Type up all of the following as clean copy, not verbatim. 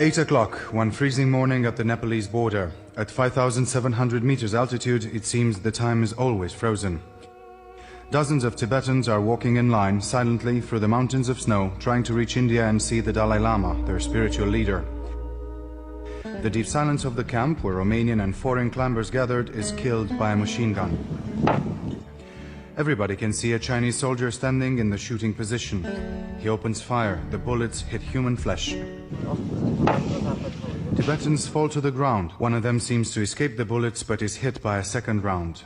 8 o'clock, one freezing morning at the Nepalese border. At 5,700 meters altitude, it seems the time is always frozen. Dozens of Tibetans are walking in line, silently, through the mountains of snow, trying to reach India and see the Dalai Lama, their spiritual leader. The deep silence of the camp, where Romanian and foreign climbers gathered, is killed by a machine gun. Everybody can see a Chinese soldier standing in the shooting position. He opens fire. The bullets hit human flesh. Tibetans fall to the ground. One of them seems to escape the bullets, but is hit by a second round.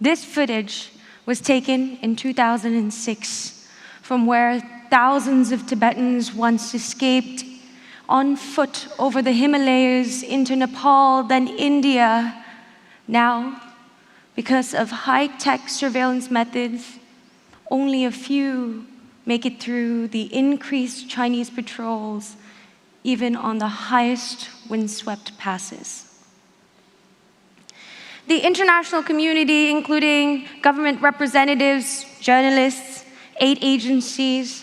This footage was taken in 2006 from where thousands of Tibetans once escaped on foot over the Himalayas into Nepal, then India. Now, because of high-tech surveillance methods, only a few make it through the increased Chinese patrols, even on the highest windswept passes. The international community, including government representatives, journalists, aid agencies,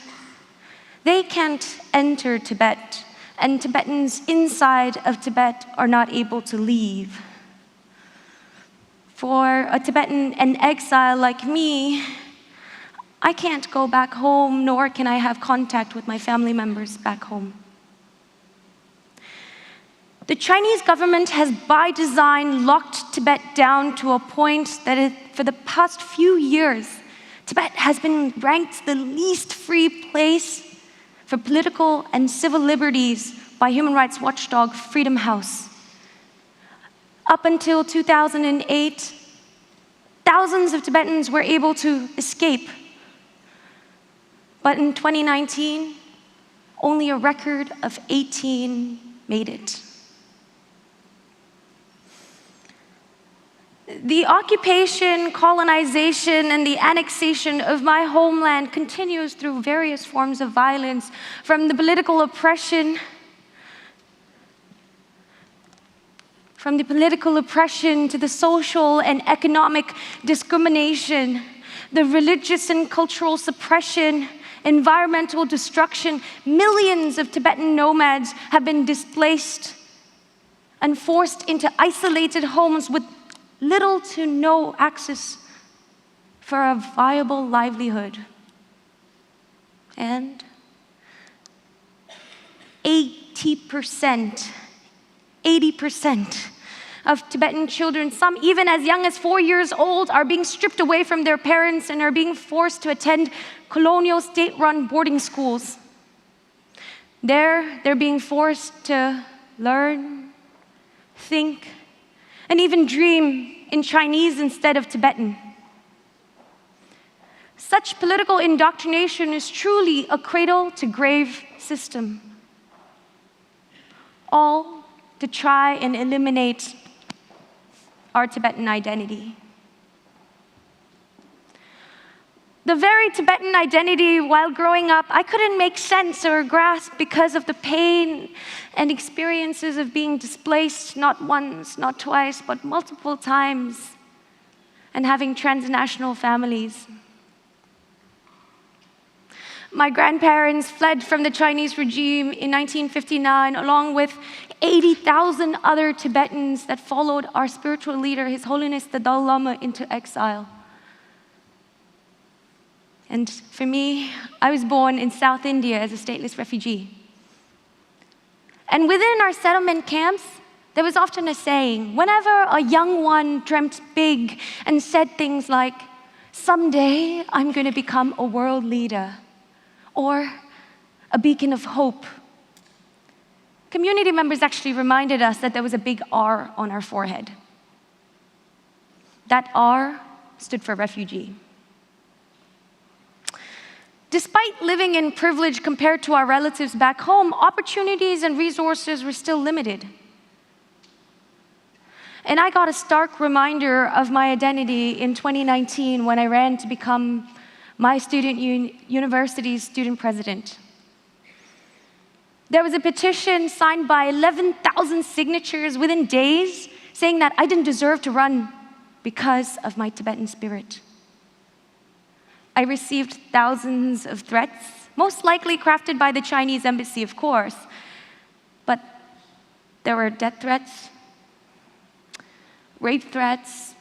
they can't enter Tibet, and Tibetans inside of Tibet are not able to leave. For a Tibetan in exile like me, I can't go back home, nor can I have contact with my family members back home. The Chinese government has, by design, locked Tibet down to a point that for the past few years, Tibet has been ranked the least free place for political and civil liberties by human rights watchdog Freedom House. Up until 2008, thousands of Tibetans were able to escape. But in 2019, only a record of 18 made it. The occupation, colonization, and the annexation of my homeland continues through various forms of violence, from the political oppression to the social and economic discrimination, the religious and cultural suppression, environmental destruction. Millions of Tibetan nomads have been displaced and forced into isolated homes with little to no access for a viable livelihood. And 80% of Tibetan children, some even as young as 4 years old, are being stripped away from their parents and are being forced to attend colonial state-run boarding schools. There, they're being forced to learn, think, and even dream in Chinese instead of Tibetan. Such political indoctrination is truly a cradle-to-grave system, all to try and eliminate our Tibetan identity. The very Tibetan identity, while growing up, I couldn't make sense or grasp because of the pain and experiences of being displaced not once, not twice, but multiple times, and having transnational families. My grandparents fled from the Chinese regime in 1959, along with 80,000 other Tibetans that followed our spiritual leader, His Holiness the Dalai Lama, into exile. And for me, I was born in South India as a stateless refugee. And within our settlement camps, there was often a saying, whenever a young one dreamt big and said things like, someday I'm going to become a world leader, or a beacon of hope, community members actually reminded us that there was a big R on our forehead. That R stood for refugee. Despite living in privilege compared to our relatives back home, opportunities and resources were still limited. And I got a stark reminder of my identity in 2019 when I ran to become my university's student president. There was a petition signed by 11,000 signatures within days saying that I didn't deserve to run because of my Tibetan spirit. I received thousands of threats, most likely crafted by the Chinese embassy, of course. But there were death threats, rape threats.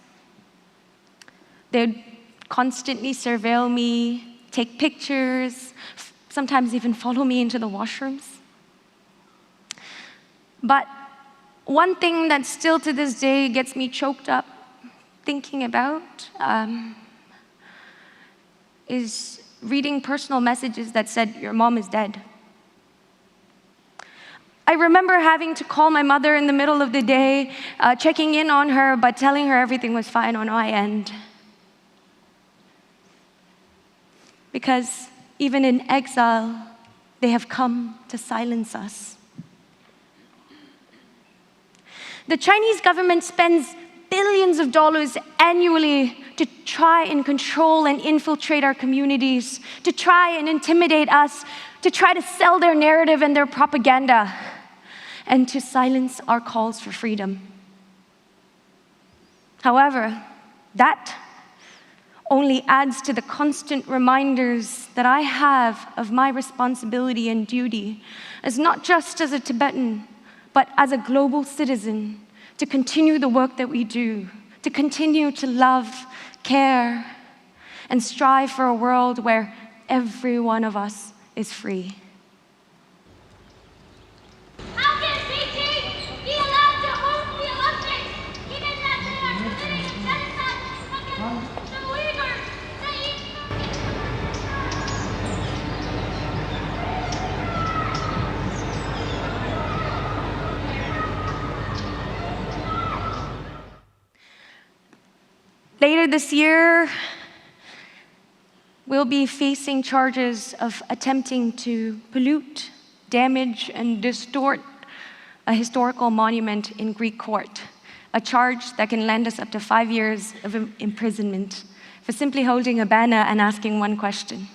They'd constantly surveil me, take pictures, sometimes even follow me into the washrooms. But one thing that still to this day gets me choked up thinking about is reading personal messages that said, "Your mom is dead." I remember having to call my mother in the middle of the day, checking in on her, but telling her everything was fine on my end. Because even in exile, they have come to silence us. The Chinese government spends billions of dollars annually to try and control and infiltrate our communities, to try and intimidate us, to try to sell their narrative and their propaganda, and to silence our calls for freedom. However, that only adds to the constant reminders that I have of my responsibility and duty as not just as a Tibetan, but as a global citizen, to continue the work that we do, to continue to love, care, and strive for a world where every one of us is free. How can Beijing be allowed to host the Olympics, given that they are committing genocide against the Uyghurs, Later this year, we'll be facing charges of attempting to pollute, damage, and distort a historical monument in Greek court, a charge that can land us up to 5 years of imprisonment for simply holding a banner and asking one question.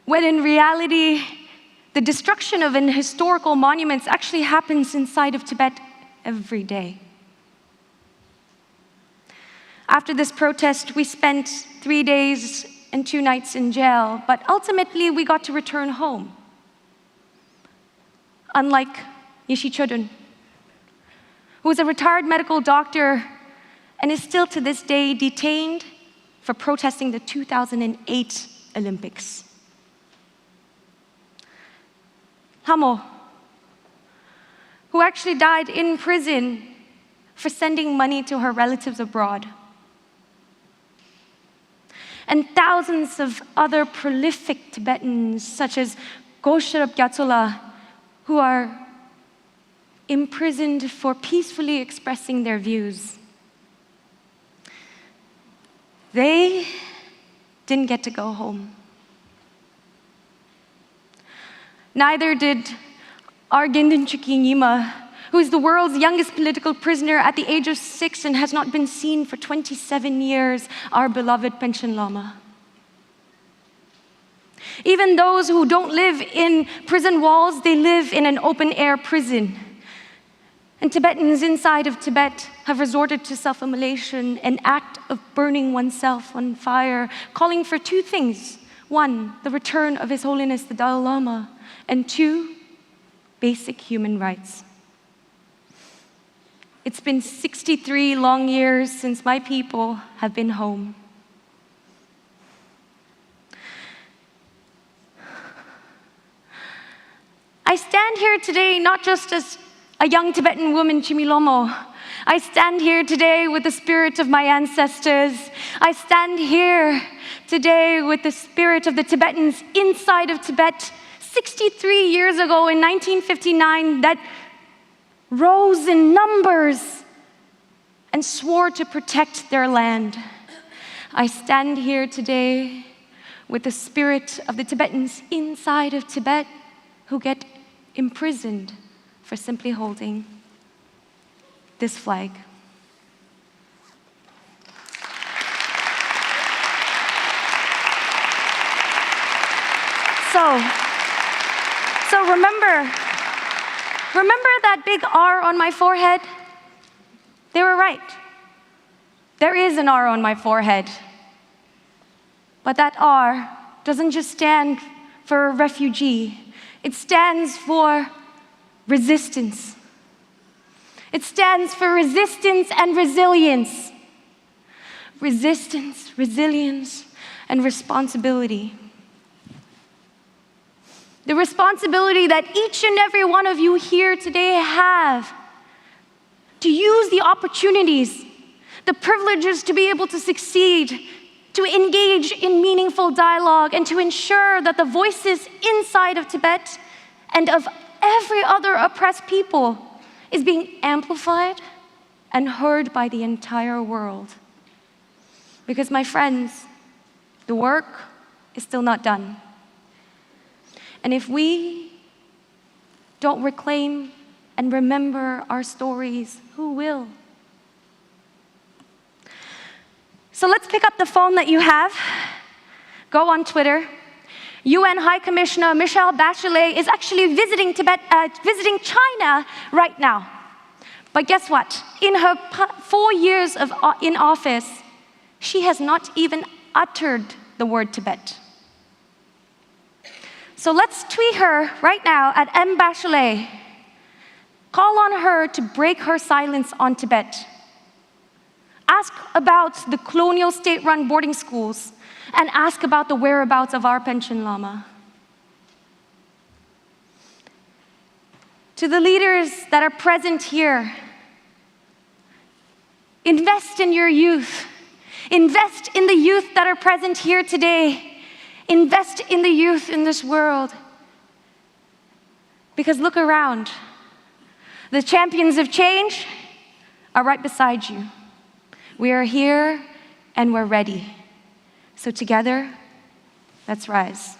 When in reality, the destruction of an historical monument actually happens inside of Tibet every day. After this protest, we spent 3 days and 2 nights in jail, but ultimately we got to return home. Unlike Yishi Chodun, who is a retired medical doctor and is still to this day detained for protesting the 2008 Olympics. Lhamo, who actually died in prison for sending money to her relatives abroad. And thousands of other prolific Tibetans, such as Gosharab Gyatsola, who are imprisoned for peacefully expressing their views. They didn't get to go home. Neither did Argendun Chukyingima, who is the world's youngest political prisoner at the age of 6 and has not been seen for 27 years, our beloved Panchen Lama. Even those who don't live in prison walls, they live in an open-air prison. And Tibetans inside of Tibet have resorted to self-immolation, an act of burning oneself on fire, calling for 2 things. 1, the return of His Holiness the Dalai Lama, and 2, basic human rights. It's been 63 long years since my people have been home. I stand here today not just as a young Tibetan woman, Chemi Lhamo. I stand here today with the spirit of my ancestors. I stand here today with the spirit of the Tibetans inside of Tibet 63 years ago in 1959 that rose in numbers and swore to protect their land. I stand here today with the spirit of the Tibetans inside of Tibet who get imprisoned for simply holding this flag. So remember that big R on my forehead? They were right. There is an R on my forehead. But that R doesn't just stand for a refugee. It stands for resistance. It stands for resistance and resilience. Resistance, resilience, and responsibility. The responsibility that each and every one of you here today have to use the opportunities, the privileges to be able to succeed, to engage in meaningful dialogue, and to ensure that the voices inside of Tibet and of every other oppressed people is being amplified and heard by the entire world. Because, my friends, the work is still not done. And if we don't reclaim and remember our stories, who will? So let's pick up the phone that you have, go on Twitter. UN High Commissioner Michelle Bachelet is actually visiting China right now. But guess what? In her 4 years in office, she has not even uttered the word Tibet. So let's tweet her right now at M. Bachelet. Call on her to break her silence on Tibet. Ask about the colonial state-run boarding schools, and ask about the whereabouts of our Panchen Lama. To the leaders that are present here, invest in your youth. Invest in the youth that are present here today. Invest in the youth in this world. Because look around. The champions of change are right beside you. We are here and we're ready. So together, let's rise.